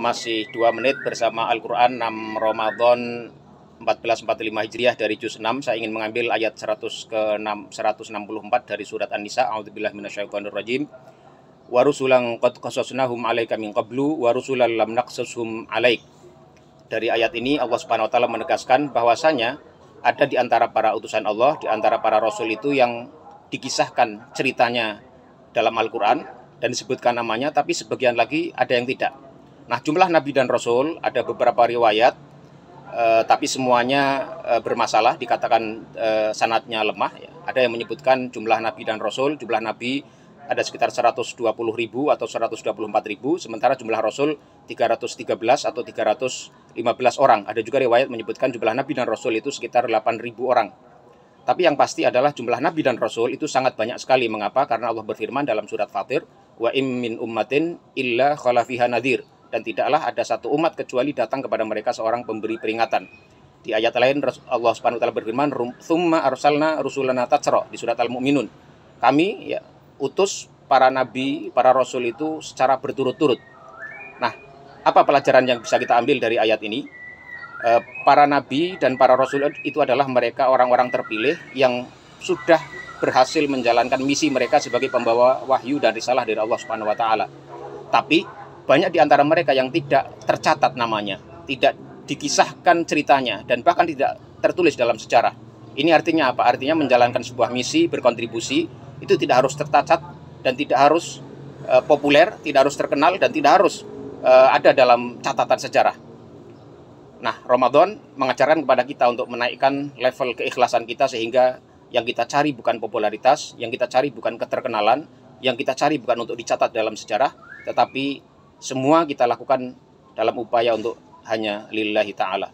Masih 2 menit bersama Al-Quran 6 Ramadan 1445 Hijriah dari juz 6. Saya ingin mengambil ayat 164 dari surat An-Nisa. A'udzubillahi minasyaitonirrajim. Wa rusulan qad qasasnahum 'alaika min qablu wa rusulan lam naqsushum 'alaik. Dari ayat ini Allah Subhanahu wa taala menegaskan bahwasanya ada di antara para utusan Allah, di antara para rasul itu yang dikisahkan ceritanya dalam Al-Quran dan disebutkan namanya, tapi sebagian lagi ada yang tidak. Nah, jumlah nabi dan rasul ada beberapa riwayat, tapi semuanya bermasalah, dikatakan sanadnya lemah. Ada yang menyebutkan jumlah nabi dan rasul, jumlah nabi ada sekitar 120.000 atau 124.000, sementara jumlah rasul 313 atau 315 orang. Ada juga riwayat menyebutkan jumlah nabi dan rasul itu sekitar 8.000 orang. Tapi yang pasti adalah jumlah nabi dan rasul itu sangat banyak sekali. Mengapa? Karena Allah berfirman dalam surat Fatir, wa im min ummatin illa khala fiha nadhir, dan tidaklah ada satu umat kecuali datang kepada mereka seorang pemberi peringatan. Di ayat lain Allah Subhanahu wa taala berfirman, tsumma arsalna rusulana tatsra, di surat Al-Mu'minun. Kami utus para nabi, para rasul itu secara berturut-turut. Nah, apa pelajaran yang bisa kita ambil dari ayat ini? Para nabi dan para rasul itu adalah mereka orang-orang terpilih yang sudah berhasil menjalankan misi mereka sebagai pembawa wahyu dan risalah dari Allah Subhanahu wa taala. Tapi banyak di antara mereka yang tidak tercatat namanya, tidak dikisahkan ceritanya, dan bahkan tidak tertulis dalam sejarah. Ini artinya apa? Artinya menjalankan sebuah misi, berkontribusi, itu tidak harus tercatat dan tidak harus populer, tidak harus terkenal, dan tidak harus ada dalam catatan sejarah. Nah, Ramadan mengajarkan kepada kita untuk menaikkan level keikhlasan kita, sehingga yang kita cari bukan popularitas, yang kita cari bukan keterkenalan, yang kita cari bukan untuk dicatat dalam sejarah, tetapi semua kita lakukan dalam upaya untuk hanya lillahi ta'ala.